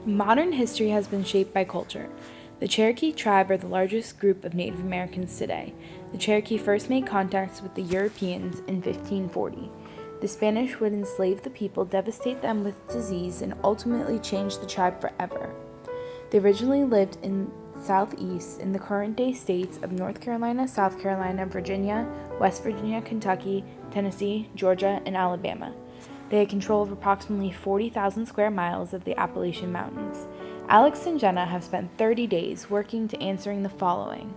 Modern history has been shaped by culture. The Cherokee tribe are the largest group of Native Americans today. The Cherokee first made contacts with the Europeans in 1540. The Spanish would enslave the people, devastate them with disease, and ultimately change the tribe forever. They originally lived in southeast in the current-day states of North Carolina, South Carolina, Virginia, West Virginia, Kentucky, Tennessee, Georgia, and Alabama. They had control of approximately 40,000 square miles of the Appalachian Mountains. Alex and Jenna have spent 30 days working to answering the following.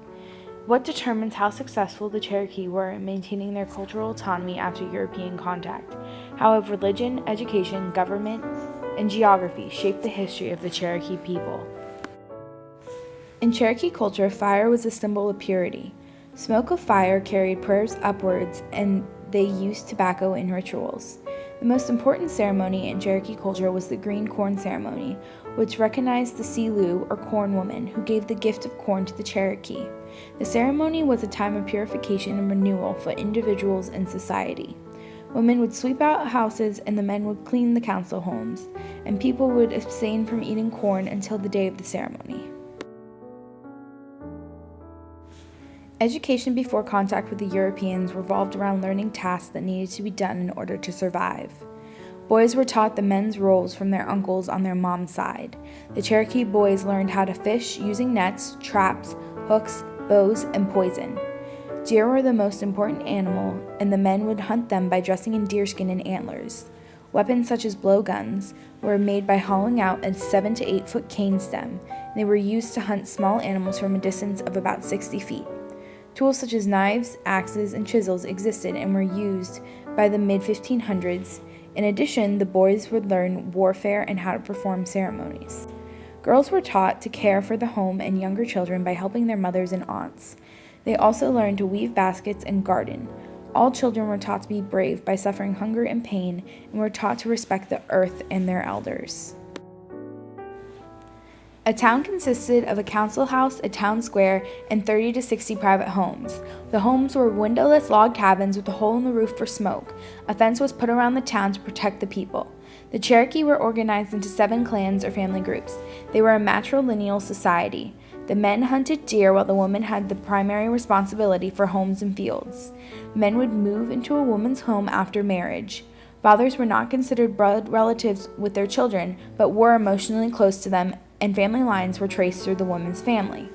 What determines how successful the Cherokee were in maintaining their cultural autonomy after European contact? How have religion, education, government, and geography shaped the history of the Cherokee people? In Cherokee culture, fire was a symbol of purity. Smoke of fire carried prayers upwards, and they used tobacco in rituals. The most important ceremony in Cherokee culture was the green corn ceremony, which recognized the Silu or corn woman who gave the gift of corn to the Cherokee. The ceremony was a time of purification and renewal for individuals and society. Women would sweep out houses and the men would clean the council homes, and people would abstain from eating corn until the day of the ceremony. Education before contact with the Europeans revolved around learning tasks that needed to be done in order to survive. Boys were taught the men's roles from their uncles on their mom's side. The Cherokee boys learned how to fish using nets, traps, hooks, bows, and poison. Deer were the most important animal, and the men would hunt them by dressing in deerskin and antlers. Weapons such as blowguns were made by hollowing out a 7 to 8 foot cane stem. They were used to hunt small animals from a distance of about 60 feet. Tools such as knives, axes, and chisels existed and were used by the mid-1500s. In addition, the boys would learn warfare and how to perform ceremonies. Girls were taught to care for the home and younger children by helping their mothers and aunts. They also learned to weave baskets and garden. All children were taught to be brave by suffering hunger and pain, and were taught to respect the earth and their elders. A town consisted of a council house, a town square, and 30 to 60 private homes. The homes were windowless log cabins with a hole in the roof for smoke. A fence was put around the town to protect the people. The Cherokee were organized into 7 clans or family groups. They were a matrilineal society. The men hunted deer while the women had the primary responsibility for homes and fields. Men would move into a woman's home after marriage. Fathers were not considered blood relatives with their children, but were emotionally close to them, and family lines were traced through the woman's family.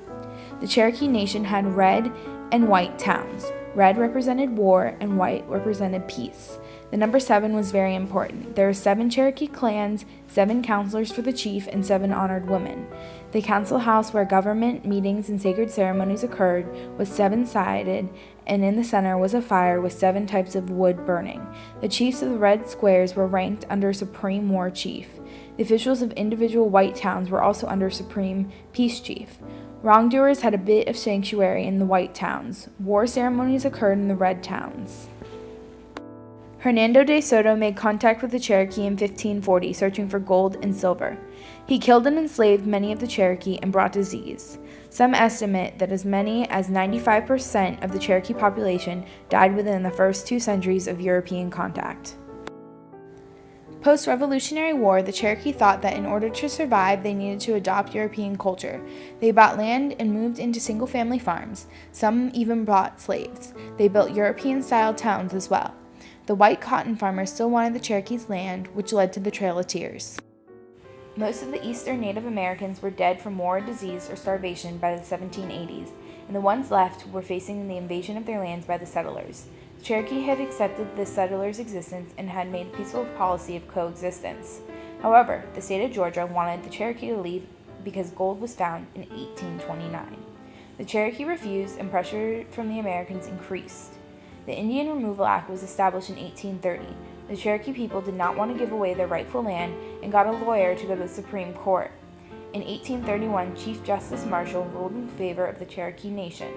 The Cherokee Nation had red and white towns. Red represented war and white represented peace. The number 7 was very important. There were 7 Cherokee clans, 7 counselors for the chief, and 7 honored women. The council house where government meetings and sacred ceremonies occurred was 7-sided, and in the center was a fire with 7 types of wood burning. The chiefs of the red squares were ranked under Supreme War Chief. The officials of individual white towns were also under Supreme Peace Chief. Wrongdoers had a bit of sanctuary in the white towns. War ceremonies occurred in the red towns. Hernando de Soto made contact with the Cherokee in 1540, searching for gold and silver. He killed and enslaved many of the Cherokee and brought disease. Some estimate that as many as 95% of the Cherokee population died within the first 2 centuries of European contact. Post-Revolutionary War, the Cherokee thought that in order to survive, they needed to adopt European culture. They bought land and moved into single-family farms. Some even bought slaves. They built European-style towns as well. The white cotton farmers still wanted the Cherokee's land, which led to the Trail of Tears. Most of the eastern Native Americans were dead from war, disease, or starvation by the 1780s, and the ones left were facing the invasion of their lands by the settlers. The Cherokee had accepted the settlers' existence and had made a peaceful policy of coexistence. However, the state of Georgia wanted the Cherokee to leave because gold was found in 1829. The Cherokee refused, and pressure from the Americans increased. The Indian Removal Act was established in 1830. The Cherokee people did not want to give away their rightful land and got a lawyer to go to the Supreme Court. In 1831, Chief Justice Marshall ruled in favor of the Cherokee Nation,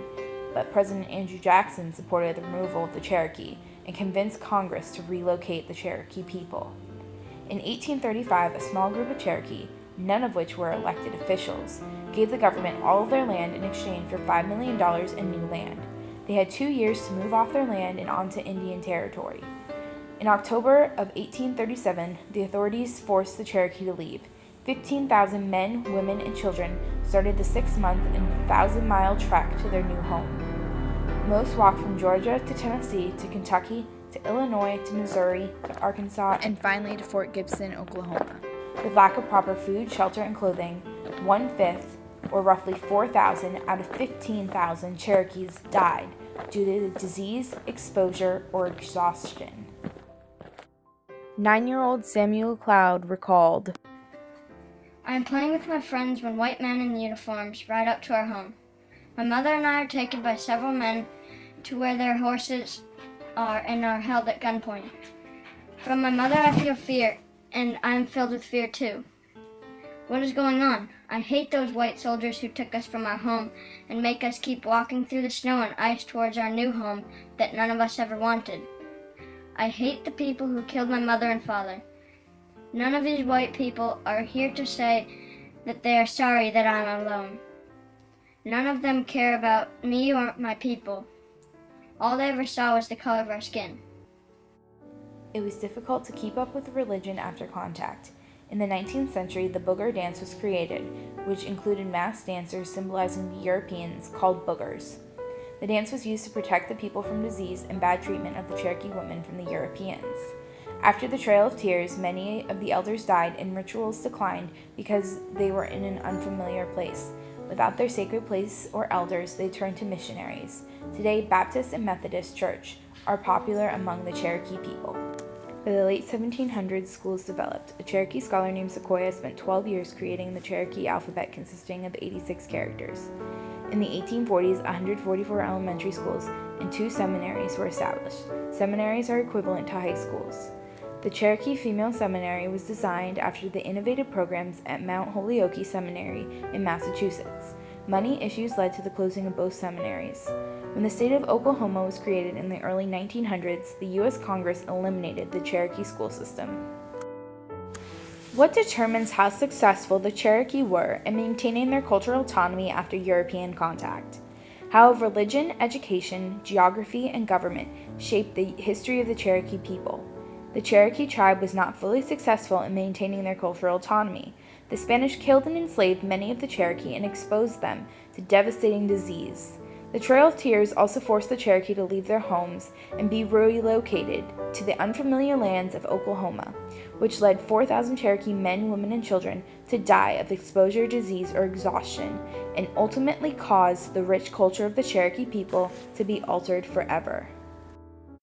but President Andrew Jackson supported the removal of the Cherokee and convinced Congress to relocate the Cherokee people. In 1835, a small group of Cherokee, none of which were elected officials, gave the government all of their land in exchange for $5 million in new land. They had 2 years to move off their land and onto Indian territory. In October of 1837, the authorities forced the Cherokee to leave. 15,000 men, women, and children started the 6-month and 1,000-mile trek to their new home. Most walked from Georgia to Tennessee to Kentucky to Illinois to Missouri to Arkansas and finally to Fort Gibson, Oklahoma. With lack of proper food, shelter, and clothing, 1/5, or roughly 4,000 out of 15,000 Cherokees died due to disease, exposure, or exhaustion. 9-year-old Samuel Cloud recalled, I am playing with my friends when white men in uniforms ride up to our home. My mother and I are taken by several men to where their horses are and are held at gunpoint. From my mother I feel fear, and I am filled with fear too. What is going on? I hate those white soldiers who took us from our home and make us keep walking through the snow and ice towards our new home that none of us ever wanted. I hate the people who killed my mother and father. None of these white people are here to say that they are sorry that I'm alone. None of them care about me or my people. All they ever saw was the color of our skin. It was difficult to keep up with religion after contact. In the 19th century, the booger dance was created, which included masked dancers symbolizing the Europeans called boogers. The dance was used to protect the people from disease and bad treatment of the Cherokee women from the Europeans. After the Trail of Tears, many of the elders died and rituals declined because they were in an unfamiliar place. Without their sacred place or elders, they turned to missionaries. Today, Baptist and Methodist Church are popular among the Cherokee people. By the late 1700s, schools developed. A Cherokee scholar named Sequoyah spent 12 years creating the Cherokee alphabet consisting of 86 characters. In the 1840s, 144 elementary schools and 2 seminaries were established. Seminaries are equivalent to high schools. The Cherokee Female Seminary was designed after the innovative programs at Mount Holyoke Seminary in Massachusetts. Money issues led to the closing of both seminaries. When the state of Oklahoma was created in the early 1900s, the U.S. Congress eliminated the Cherokee school system. What determines how successful the Cherokee were in maintaining their cultural autonomy after European contact? How have religion, education, geography, and government shaped the history of the Cherokee people? The Cherokee tribe was not fully successful in maintaining their cultural autonomy. The Spanish killed and enslaved many of the Cherokee and exposed them to devastating disease. The Trail of Tears also forced the Cherokee to leave their homes and be relocated to the unfamiliar lands of Oklahoma, which led 4,000 Cherokee men, women, and children to die of exposure, disease, or exhaustion, and ultimately caused the rich culture of the Cherokee people to be altered forever.